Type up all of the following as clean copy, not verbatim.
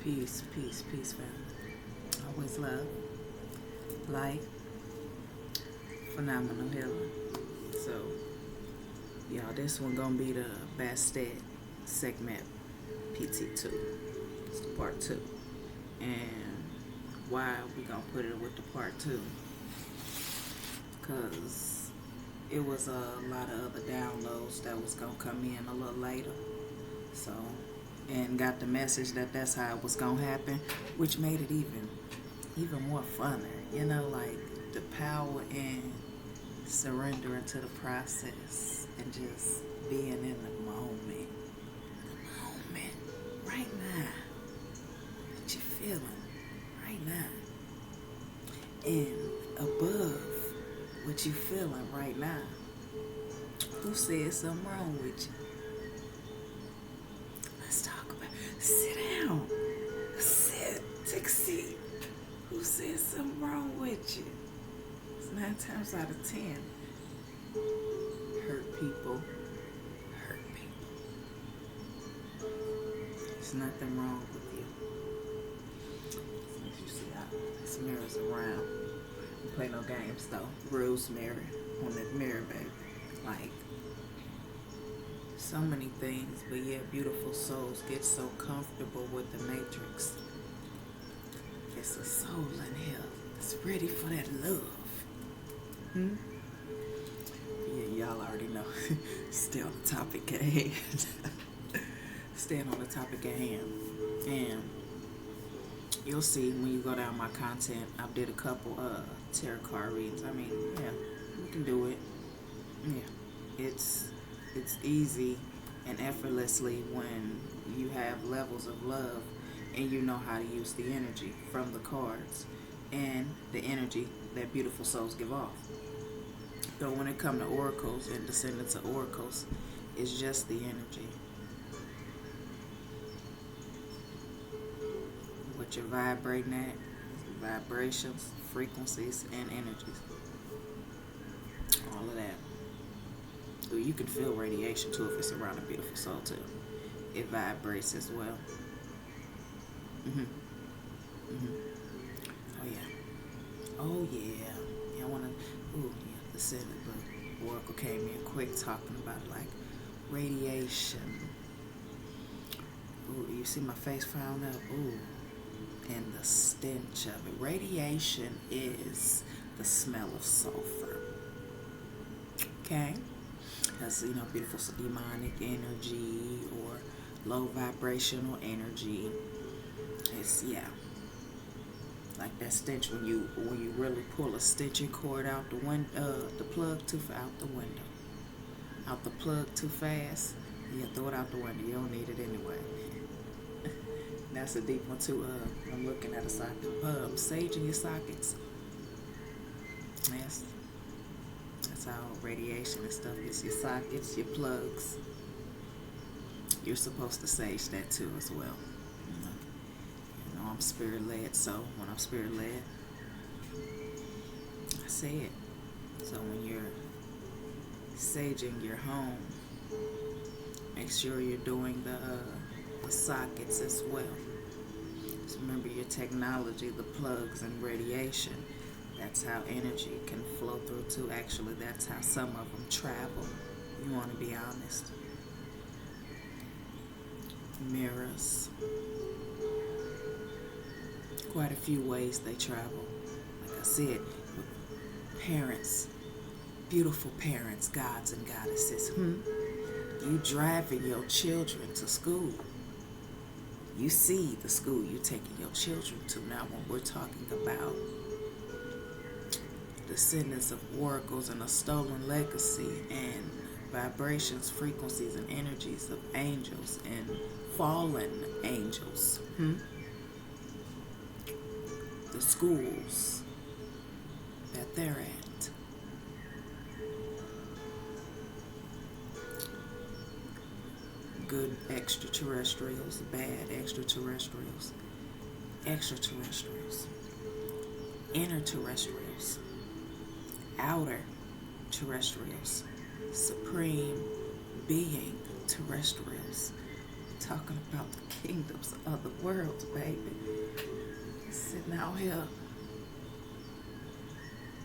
Peace, peace, peace, family. Always love, light, phenomenal healing. So, y'all, this one gonna be the Bastet Sekhmet pt.2. It's the part 2. And why we gonna put it with the part 2? Because it was a lot of other downloads that was gonna come in a little later. So, and got the message that that's how it was gonna happen, which made it even more funner, you know, like the power in surrendering to the process and just being in the moment right now, what you feeling right now, and above what you feeling right now. Who said something wrong with you? Let's talk about it. Sit down. Sit. Take a seat. Who said something wrong with you? It's 9 times out of 10. Hurt people. Hurt people. There's nothing wrong with you. As you see how this mirror's around. Don't play no games though. Rules mirror on that mirror, baby. Like, so many things, but yet beautiful souls get so comfortable with the matrix. It's a soul in here that's ready for that love. Yeah, y'all already know. Stay on the topic at hand. Staying on the topic at hand. And you'll see when you go down my content, I did a couple tarot card readings. I mean, yeah, we can do it. Yeah, it's easy and effortlessly when you have levels of love and you know how to use the energy from the cards and the energy that beautiful souls give off. So when it comes to oracles and descendants of oracles, it's just the energy. What you're vibrating at, vibrations, frequencies, and energies. All of that. You can feel radiation too if it's around a beautiful soul too. It vibrates as well. Oh yeah. Oh yeah. I wanna. Ooh yeah. The Senate, but Oracle came in quick talking about like radiation. Ooh, you see my face frown up. Ooh, and the stench of it. Radiation is the smell of sulfur. Okay. Because, you know, beautiful demonic energy or low vibrational energy. It's, yeah. Like that stench when you really pull a stitching cord out the plug out the window. Out the plug too fast, you throw it out the window. You don't need it anyway. That's a deep one too. I'm looking at a socket. Sage in your sockets. Yes. That's how radiation and stuff is. Your sockets, your plugs. You're supposed to sage that too as well. You know I'm spirit led, so when I'm spirit led, I say it. So when you're saging your home, make sure you're doing the sockets as well. So remember your technology, the plugs and radiation. That's how energy can flow through too. Actually, that's how some of them travel. You want to be honest. Mirrors. Quite a few ways they travel. Like I said, parents, beautiful parents, gods and goddesses. You driving your children to school. You see the school you're taking your children to. Now when we're talking about descendants of oracles and a stolen legacy and vibrations, frequencies, and energies of angels and fallen angels. The schools that they're at. Good extraterrestrials, bad extraterrestrials, extraterrestrials, inner terrestrials, outer terrestrials, supreme being terrestrials, talking about the kingdoms of the world, baby. Sitting out here.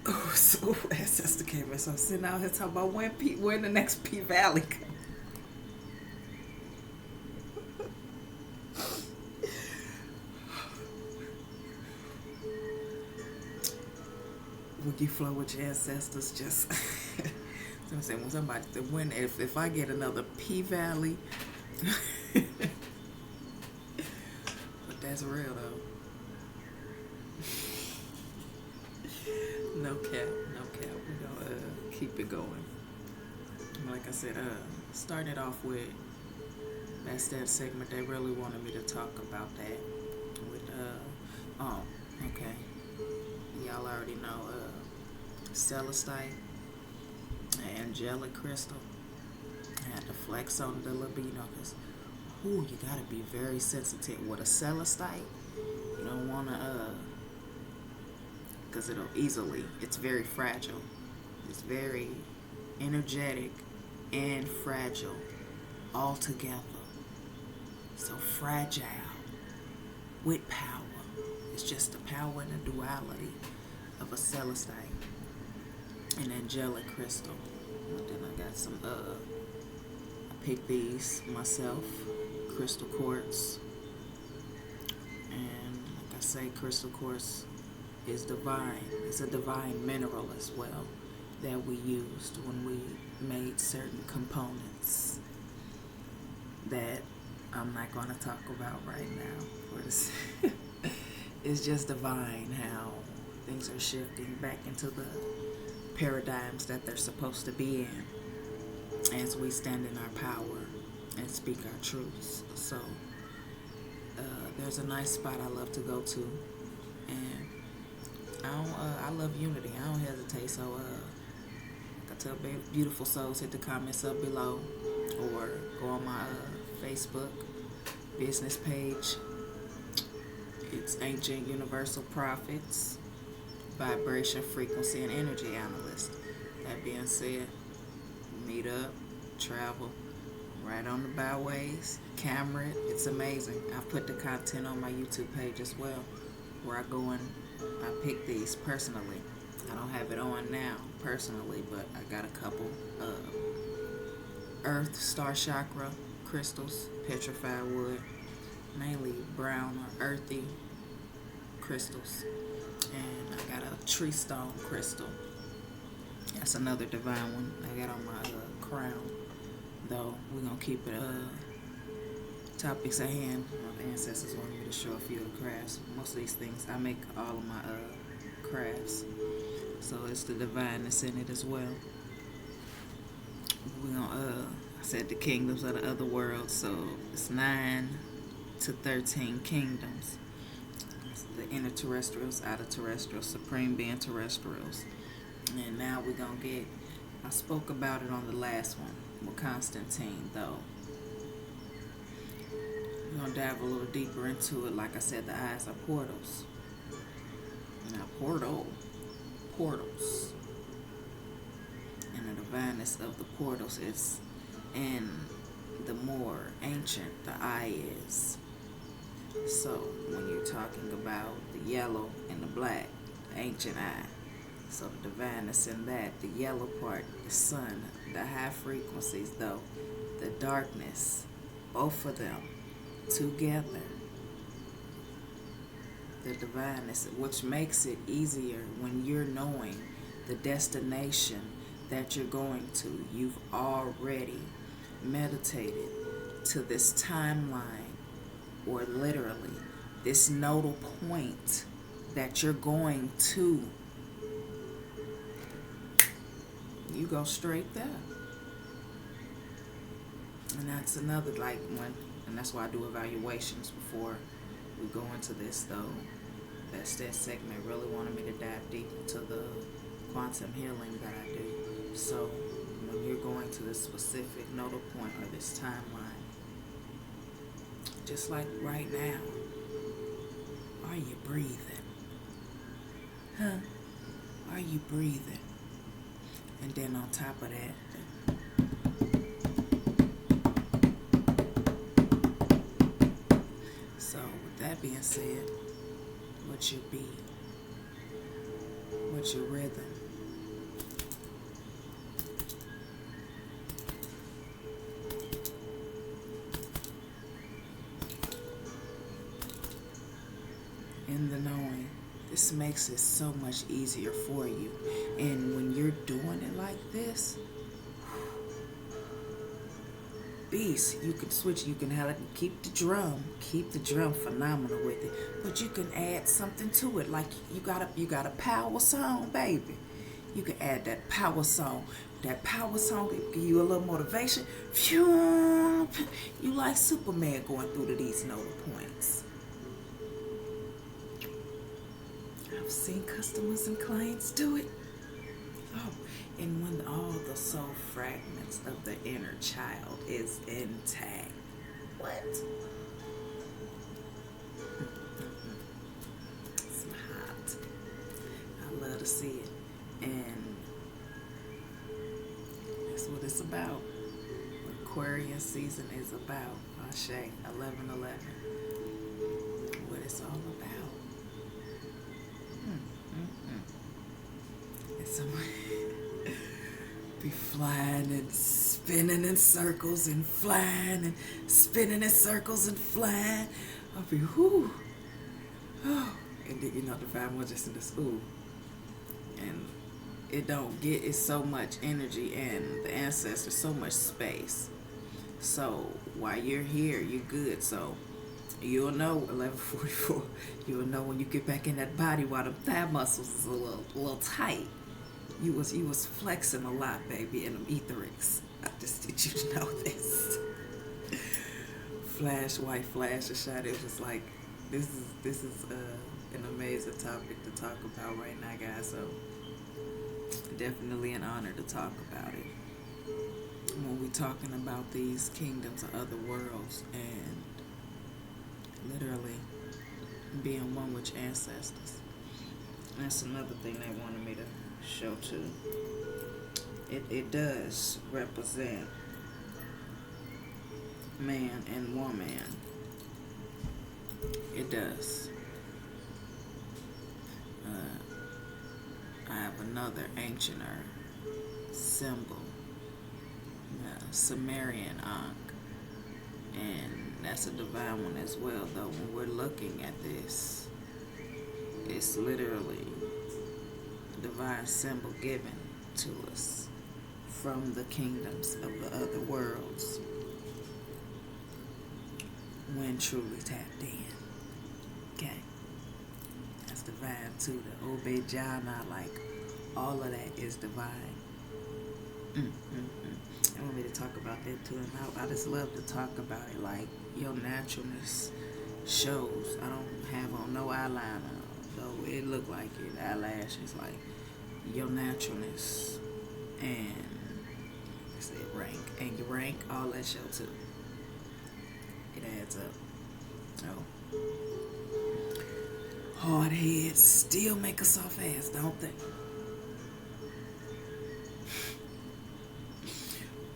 Oh, so ancestor came in. So I'm sitting out here talking about when the next P Valley comes. When you flow with your ancestors, just so I'm saying when somebody if I get another P Valley, but that's real though. No cap. We're gonna keep it going. Like I said, starting it off with Bastet Sekhmet. They really wanted me to talk about that. With okay. Y'all already know celestite, angelic crystal. I had to flex on the libido because you gotta be very sensitive with a celestite. You don't wanna because it's very fragile. It's very energetic and fragile all together. So fragile with power. It's just the power and the duality of a celestite, an angelic crystal. And then I got some I picked these myself, crystal quartz. And like I say, crystal quartz is divine. It's a divine mineral as well that we used when we made certain components that I'm not going to talk about right now. It's just divine how things are shifting back into the paradigms that they're supposed to be in as we stand in our power and speak our truths. So there's a nice spot I love to go to, and I love unity. I don't hesitate. So I tell beautiful souls, hit the comments up below or go on my Facebook business page. It's Ancient Universal Prophets, Vibration, Frequency, and Energy Analyst. That being said, meet up, travel, right on the byways, camera it. It's amazing. I put the content on my YouTube page as well, where I go and I pick these personally. I don't have it on now personally, but I got a couple earth, star chakra crystals, petrified wood, mainly brown or earthy crystals, and I got a tree stone crystal. That's another divine one I got on my crown. Though we're gonna keep it topics at hand. My ancestors wanted me to show a few of the crafts. Most of these things I make all of my crafts, so it's the divineness in it as well. We're gonna I said the kingdoms of the other world, so it's 9 to 13 kingdoms. It's the inner terrestrials, outer terrestrials, supreme being terrestrials. And now we're gonna get, I spoke about it on the last one with Constantine though. We're gonna dive a little deeper into it. Like I said, the eyes are portals. Now portals. And the divineness of the portals is, and the more ancient the eye is. So when you're talking about the yellow and the black, the ancient eye. So the divineness in that, the yellow part, the sun, the high frequencies though, the darkness, both of them together. The divineness, which makes it easier when you're knowing the destination that you're going to. You've already meditated to this timeline, or literally this nodal point that you're going to. You go straight there. And that's another, like, and that's why I do evaluations before we go into this though. Bastet Sekhmet really wanted me to dive deep into the quantum healing that I do. So when you're going to this specific nodal point or this timeline, just like right now, are you breathing? Huh? Are you breathing? And then on top of that, So with that being said, what's your beat? What's your rhythm? In the knowing, this makes it so much easier for you. And when you're doing it like this, beast, you can switch, you can have it, keep the drum phenomenal with it, but you can add something to it. Like you got a power song, baby. You can add that power song that give you a little motivation. Phew, you like Superman going through to these nodal points. I've seen customers and clients do it. Oh, and when all the soul fragments of the inner child is intact. What? It's hot. I love to see it. And that's what it's about. What Aquarius season is about. Ashe, 11:11. What it's all about. Be flying and spinning in circles and flying and spinning in circles and flying. I'll be whoo. Oh. And then, the divine one just in this ooh. And it's so much energy and the ancestors so much space. So while you're here, you're good. So you'll know 11:44. You'll know when you get back in that body while the thigh muscles is a little tight. You was flexing a lot, baby, in them etherics. I just need you to know this. White flash a shot. It was just like this is an amazing topic to talk about right now, guys. So definitely an honor to talk about it. When we talking about these kingdoms of other worlds and literally being one with your ancestors. That's another thing they wanted me to show too. It does represent man and woman. It does. I have another ancienter symbol, Sumerian Ankh, and that's a divine one as well. Though when we're looking at this, it's literally divine symbol given to us from the kingdoms of the other worlds when truly tapped in. Okay, that's divine too. The Obejana, like all of that is divine. I want me to talk about that too, and I just love to talk about it. Like your naturalness shows. I don't have on no eyeliner, though it look like it. Eyelashes, like your naturalness and rank and your rank, all that show too. It adds up. Oh, hard heads still make a soft ass, don't they?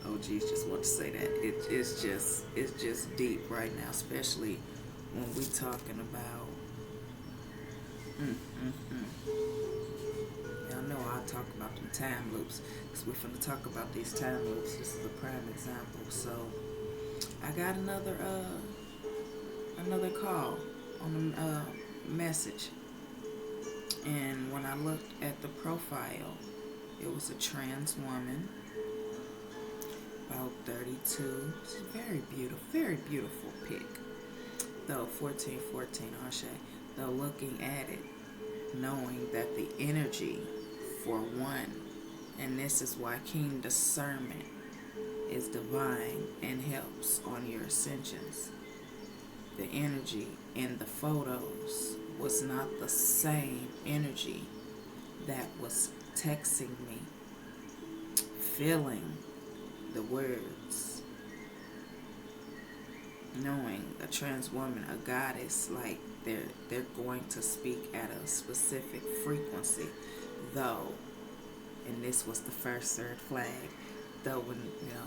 Oh geez, just want to say that it's just deep right now, especially when we talking about. Y'all know I talk about them time loops, because we're finna talk about these time loops. This is a prime example. So I got another call on a message, and when I looked at the profile, it was a trans woman, about 32. It's a very beautiful pic. Though 1414 Ashe. Though looking at it, knowing that the energy for one, and this is why King Discernment is divine and helps on your ascensions. The energy in the photos was not the same energy that was texting me, feeling the words, knowing a trans woman, a goddess, like they're going to speak at a specific frequency, though, and this was the first third flag, though when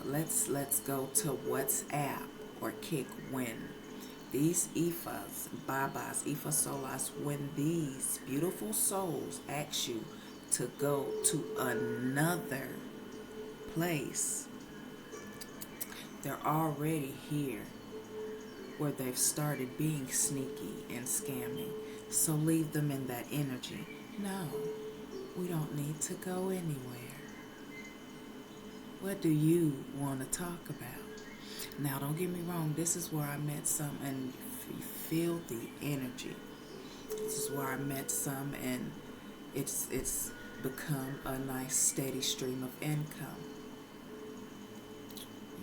let's go to WhatsApp or Kick when These Ifas, Babas, Ifa Solas, when these beautiful souls ask you to go to another place, they're already here where they've started being sneaky and scamming. So leave them in that energy. No, we don't need to go anywhere. What do you want to talk about? Now, don't get me wrong. This is where I met some, and you feel the energy. This is where I met some, and it's become a nice, steady stream of income.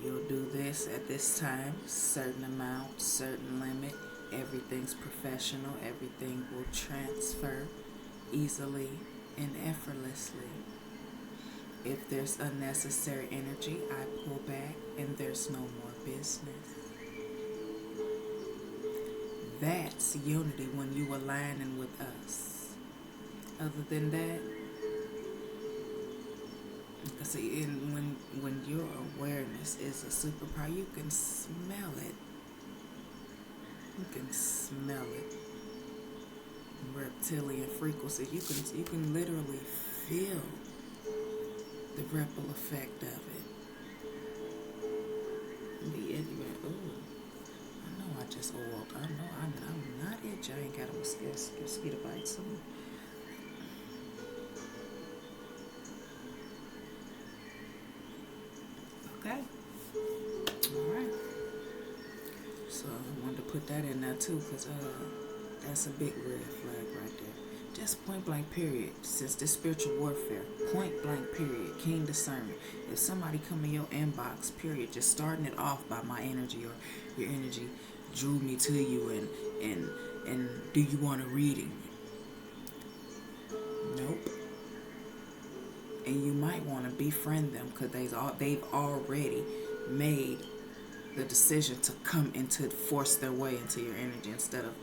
You'll do this at this time, certain amount, certain limit. Everything's professional. Everything will transfer easily and effortlessly. If there's unnecessary energy, I pull back and there's no more business. That's unity when you aligning with us. Other than that, see, when your awareness is a superpower, you can smell it. You can smell it. Reptilian frequency. You can literally feel the ripple effect of it. The ignorant. Ooh, I know I just oiled. I know I'm not itchy. I ain't got a mosquito bite soon. Okay. All right. So I wanted to put that in there too, because that's a big red flag right there. Just point blank period. Since this spiritual warfare, point blank period, keen discernment. If somebody come in your inbox, period, just starting it off by my energy or your energy drew me to you, and do you want a reading? Nope. And you might want to befriend them because they've already made the decision to come into force their way into your energy instead of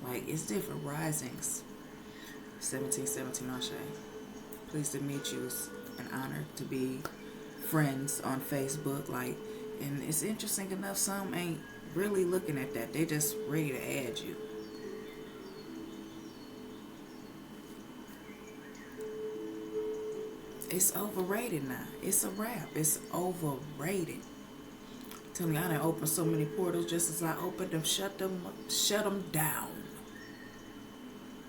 like it's different risings. 1717 Ashe. Pleased to meet you. It's an honor to be friends on Facebook. And it's interesting enough, some ain't really looking at that. They just ready to add you. It's overrated now. It's a wrap. It's overrated. Tell me, I done opened so many portals just as I opened them, shut them down.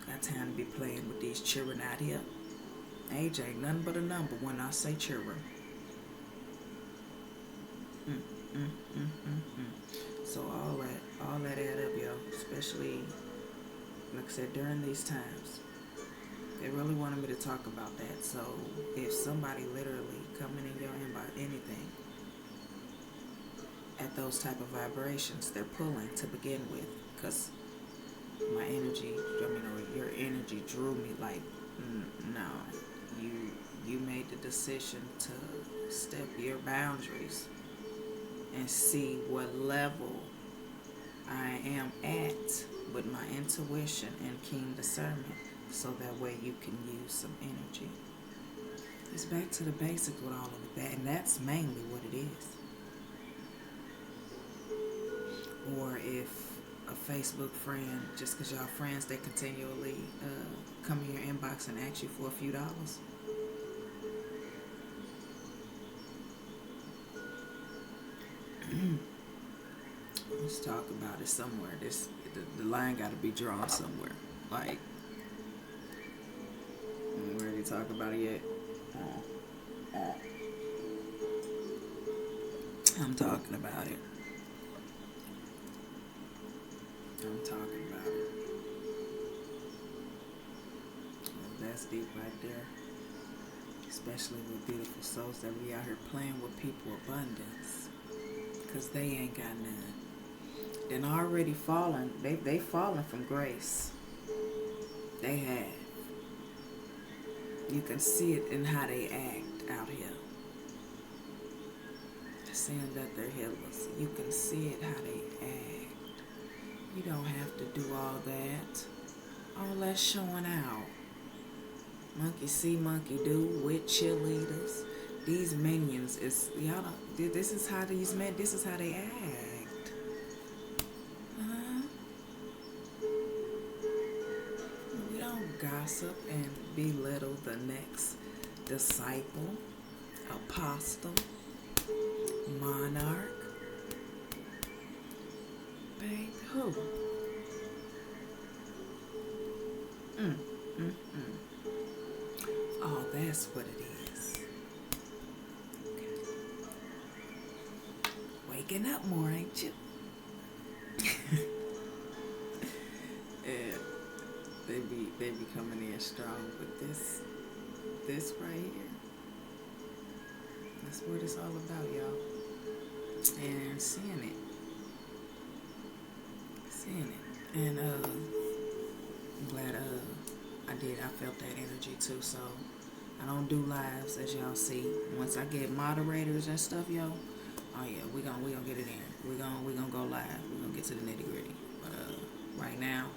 Got time to be playing with these children out here. Age ain't nothing but a number when I say children. So all that add up, yo. Especially, like I said, during these times. They really wanted me to talk about that. So if somebody literally coming in your inbox, anything, at those type of vibrations, they're pulling to begin with. Because my energy, or your energy drew me like, no, you made the decision to step your boundaries and see what level I am at with my intuition and keen discernment, so that way you can use some energy. It's back to the basics with all of that, and that's mainly what it is. Or if a Facebook friend, just because y'all friends, they continually come in your inbox and ask you for a few dollars. Let's talk about it somewhere. The line got to be drawn somewhere. Like, we already talk about it yet? I'm talking about it. That's deep right there. Especially with beautiful souls that we out here playing with people abundance. Because they ain't got none. Then already fallen. They fallen from grace. They have. You can see it in how they act out here. Saying that they're healers. You can see it how they act. You don't have to do all that. All that showing out. Monkey see, monkey do with cheerleaders. These minions is y'all. This is how these men. This is how they act. gossip and belittle the next disciple, apostle, monarch. Babe, who? Oh, that's what it is. Okay. Waking up more, ain't you? Yeah, they be coming in strong with this right here. That's what it's all about, y'all. And seeing it. And I'm glad I felt that energy too. So I don't do lives, as y'all see. Once I get moderators and stuff, yo, oh yeah, we gonna get it in. We gonna go live. We gonna get to the nitty gritty. But right now,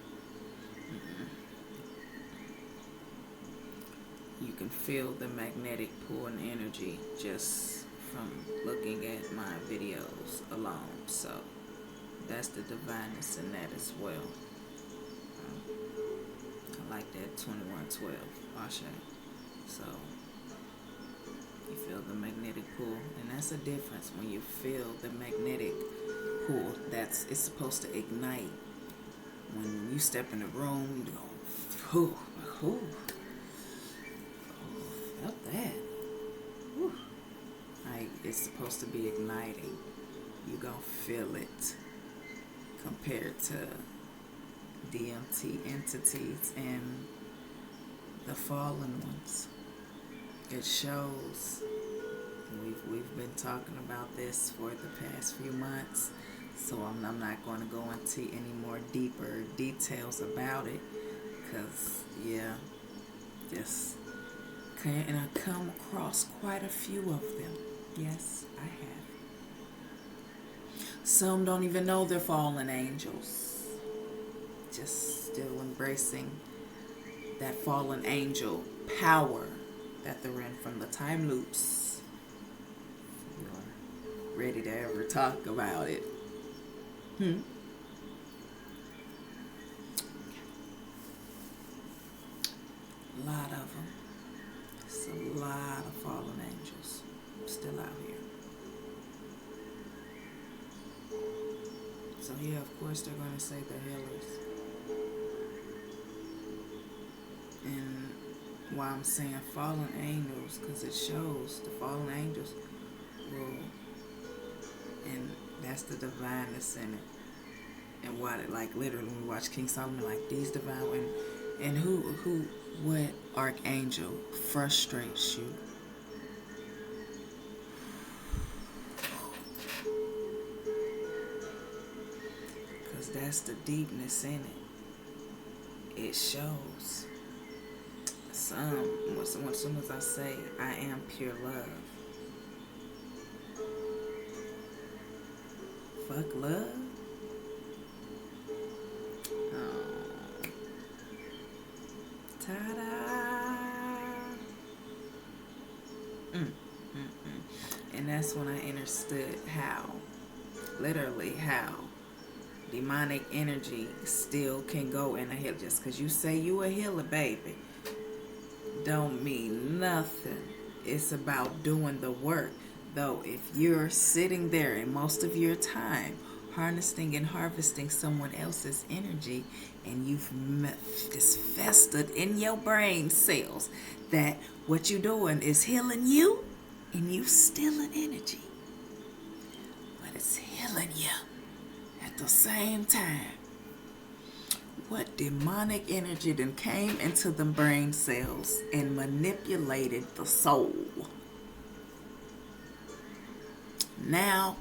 you can feel the magnetic pull and energy just from looking at my videos alone. So that's the divineness in that as well. I like that 2112 Ashe. So you feel the magnetic pull, and that's a difference when you feel the magnetic pull. It's supposed to ignite. When you step in the room, you go, felt that. Whew. Like it's supposed to be igniting. You gonna feel it compared to DMT entities and the fallen ones. It shows. We've been talking about this for the past few months, so I'm not going to go into any more deeper details about it, because and I come across quite a few of them. Yes, I have. Some don't even know they're fallen angels, just still embracing that fallen angel power that they're in from the time loops. You're ready to ever talk about it. A lot of them. It's a lot of fallen angels still out here. So yeah, of course they're going to say they're healers. And why I'm saying fallen angels, because it shows the fallen angels will, and that's the divineness in it. And why, like literally when we watch King Solomon, like these divine, and what archangel frustrates you? Because that's the deepness in it. It shows. As soon as I say I am pure love, fuck love. Oh. Ta-da! And that's when I understood how demonic energy still can go in a healer. Just because you say you a healer, baby, don't mean nothing. It's about doing the work. Though if you're sitting there and most of your time harnessing and harvesting someone else's energy, and you've it's festered in your brain cells that what you're doing is healing you, and you stealing energy, but it's healing you at the same time. What demonic energy then came into the brain cells and manipulated the soul? Now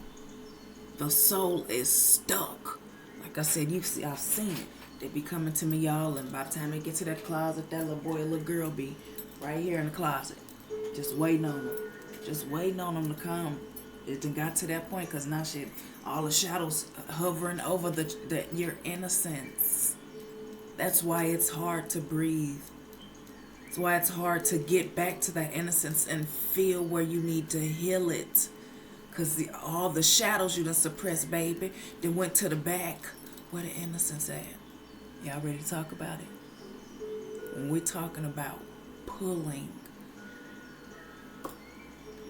the soul is stuck. Like I said, I've seen it. They be coming to me, y'all, and by the time they get to that closet, that little boy or little girl be right here in the closet, just waiting on them. Just waiting on them to come. It done got to that point, because now shit, all the shadows hovering over your innocence. That's why it's hard to breathe. That's why it's hard to get back to that innocence and feel where you need to heal it. Because all the shadows you done suppressed, baby, then went to the back. Where the innocence at? Y'all ready to talk about it? When we're talking about pulling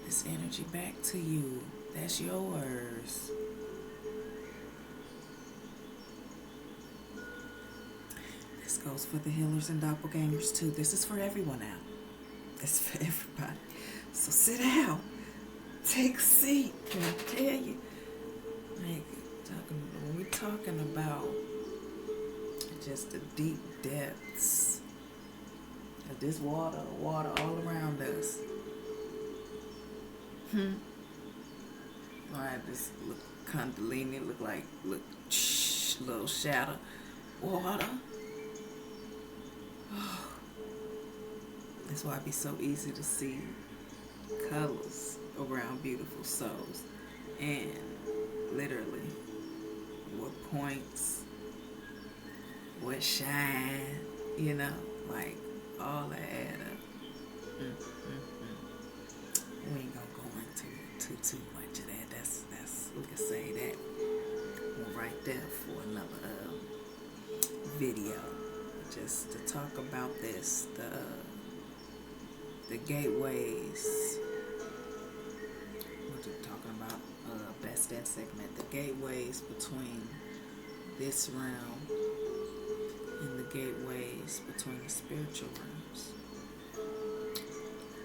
this energy back to you, that's yours. This goes for the healers and doppelgangers too. This is for everyone out. It's for everybody. So sit down. Take a seat. Can I tell you? When we're talking about just the deep depths of this water all around us. Alright, this look Kundalini, look little shadow. Water. Oh. That's why it be so easy to see colors around beautiful souls. And literally, what points, what shine, like all that add up. We ain't gonna go into too much of that. That's we can say that right there for another video. Just to talk about this, the gateways. We're talking about Bastet Sekhmet, the gateways between this realm and the gateways between the spiritual realms.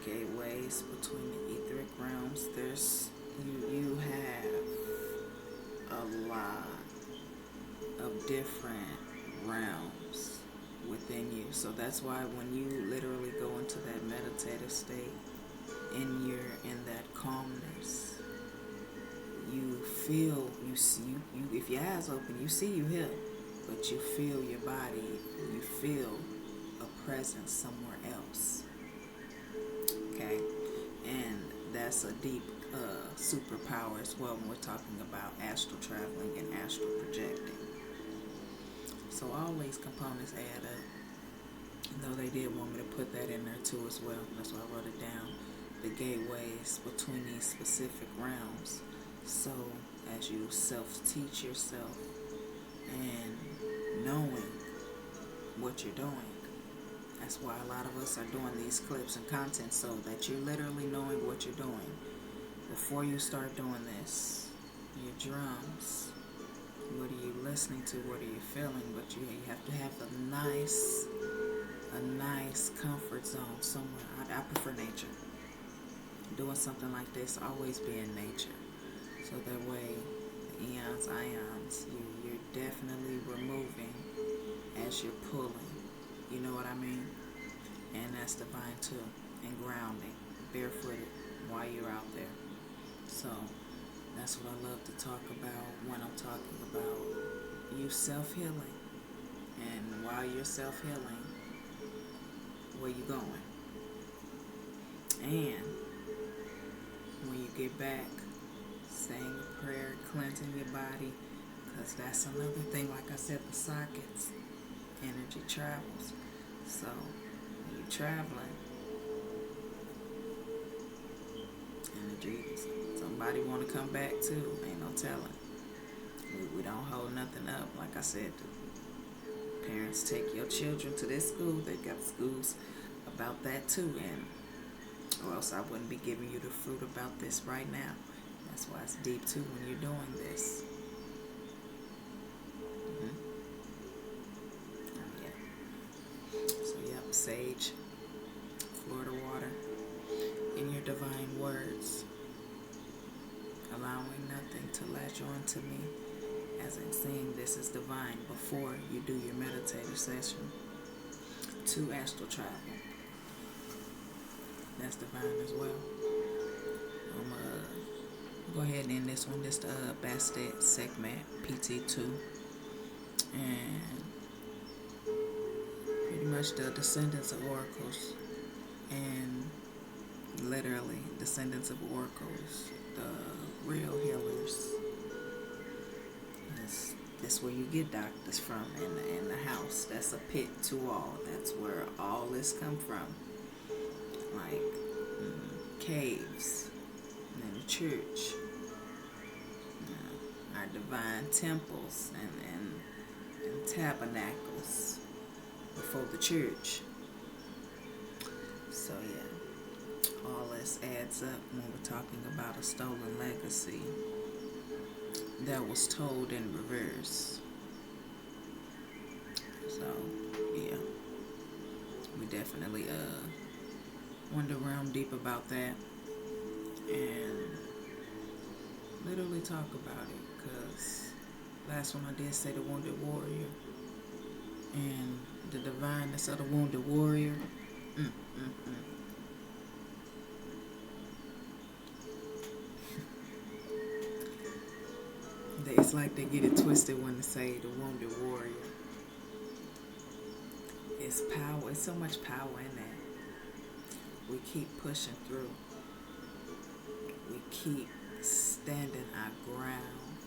Gateways between the etheric realms. You have a lot of different realms within you. So that's why when you literally go into that meditative state and you're in that calmness, you feel, you see, if your eyes open, you see you here, but you feel your body, you feel a presence somewhere else. Okay? And that's a deep superpower as well when we're talking about astral traveling and astral projecting. So all these components add up. Though they did want me to put that in there too as well. That's why I wrote it down. The gateways between these specific realms. So as you self-teach yourself and knowing what you're doing. That's why a lot of us are doing these clips and content, so that you're literally knowing what you're doing. Before you start doing this, your drums, what are you listening to, what are you feeling, but you have to have a nice comfort zone somewhere. I prefer nature. Doing something like this, always be in nature. So that way, the eons, ions, you're definitely removing as you're pulling. You know what I mean? And that's divine too. And grounding, barefooted, while you're out there. So that's what I love to talk about when I'm talking about you self-healing. And while you're self-healing, where you going? And when you get back, saying a prayer, cleansing your body, because that's another thing. Like I said, the sockets, energy travels. So when you're traveling, energy, somebody want to come back too. Ain't no telling. We don't hold nothing up. Like I said, parents, take your children to this school. They've got schools about that too, and or else I wouldn't be giving you the fruit about this right now. That's why it's deep too when you're doing this. So sage, Florida water, in your divine words, allowing nothing to latch on to me, as I'm saying this is divine before you do your meditative session. To astral travel, that's divine as well. I'm go ahead and end this one. This Bastet Sekhmet pt.2, and pretty much the descendants of oracles, and literally descendants of oracles, the real healers. That's where you get doctors from, in the house. That's a pt.2. That's where all this come from. Like caves, and then the church, our divine temples and tabernacles before the church. this adds up when we're talking about a stolen legacy that was told in reverse. So, yeah, we definitely want to realm deep about that and literally talk about it, because last one I did say the wounded warrior and the divineness of the wounded warrior. It's like they get it twisted when they say the wounded warrior. It's power. It's so much power in that. We keep pushing through. We keep standing our ground,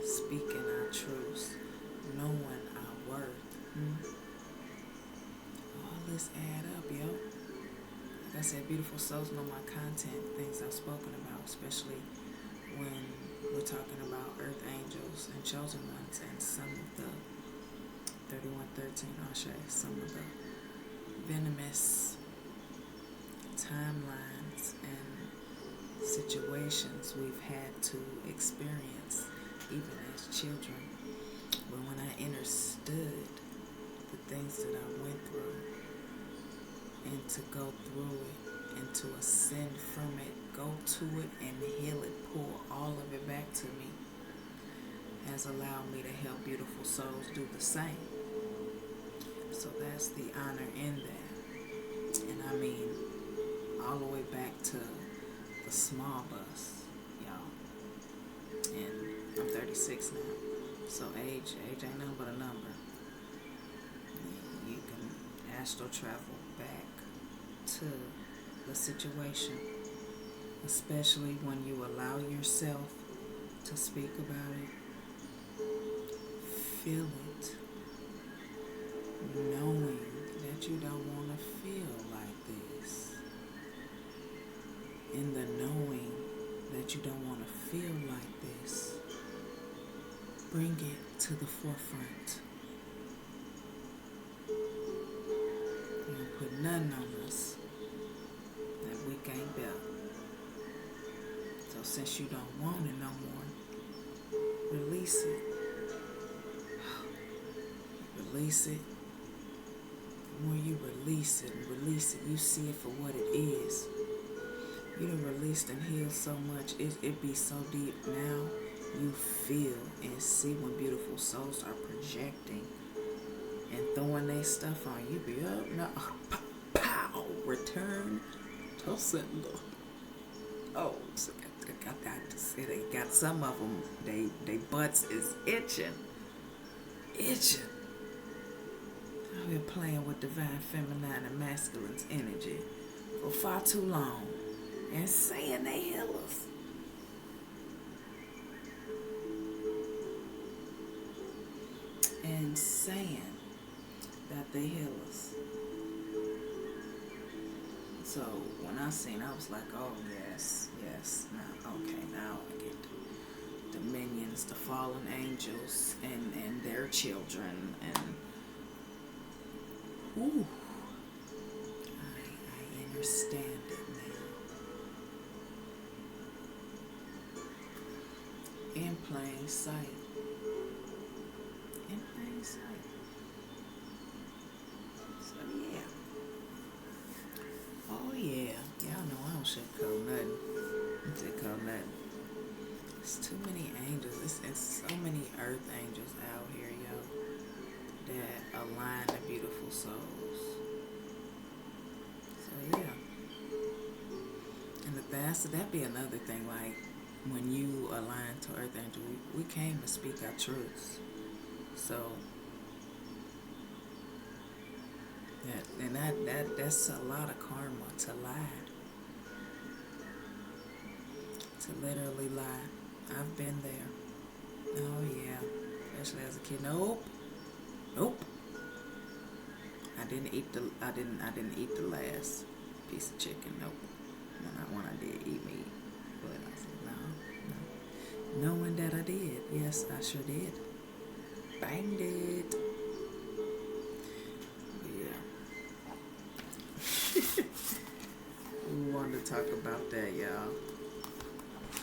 speaking our truths, knowing our worth. All this add up, yo. Like I said, beautiful souls know my content, things I've spoken about, especially when we're talking about earth angels and chosen ones and some of the 3113 Ashe, some of the venomous timelines and situations we've had to experience even as children. But when I understood the things that I went through and to go through it and to ascend from it, go to it and heal it, pull all of it back to me, has allowed me to help beautiful souls do the same. So that's the honor in that. And I mean, all the way back to the small bus, y'all. And I'm 36 now. So age ain't nothing but a number. You can astral travel back to the situation, especially when you allow yourself to speak about it, feel it, knowing that you don't want to feel like this, in the knowing that you don't want to feel like this, bring it to the forefront. You don't put nothing on us that we can't bear. So since you don't want it no more, release it. Release it. The more you release it, you see it for what it is. You done released and healed so much, it be so deep now. You feel and see when beautiful souls are projecting and throwing their stuff on you. Be up, no, pow, return to sender. Oh, so I got to say they got some of them. They butts is itching. I've been playing with divine feminine and masculine's energy for far too long and saying they heal us. And saying that they heal us. So when I seen, I was like, oh yes, now I get the minions, the fallen angels, and their children, and ooh, I understand it now. In plain sight. So yeah. Oh yeah. Y'all know I don't sugarcoat nothing. It's too many angels. It's so many earth angels out here, yo, that align the beautiful souls. So yeah. And that'd be another thing, like when you align to earth angel, we came to speak our truths. So that's a lot of karma to lie. To literally lie. I've been there. Oh yeah. Especially as a kid. Nope. I didn't eat the last piece of chicken. Nope. When I did eat meat. But I said no. Knowing that I did. Yes, I sure did. Banged it. Yeah. We wanted to talk about that, y'all.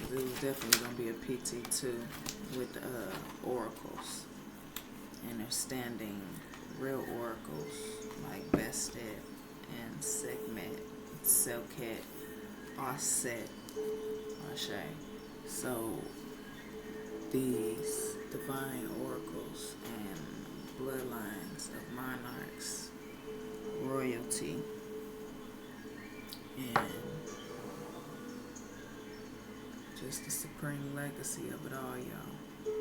It was definitely going to be a pt.2 with oracles. And they're standing real oracles like Bastet and Sekhmet, Selket, Auset, Ashe. So these divine oracles and bloodlines of monarchs, royalty, and just the supreme legacy of it all, y'all. I'm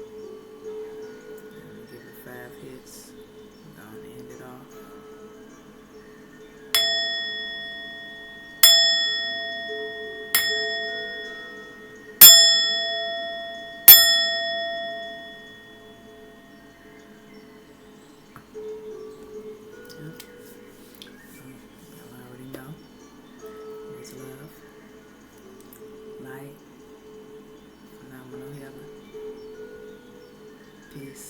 gonna give it 5 hits. I'm gonna end it off. Y'all already know. There's love, light, phenomenal healing, peace.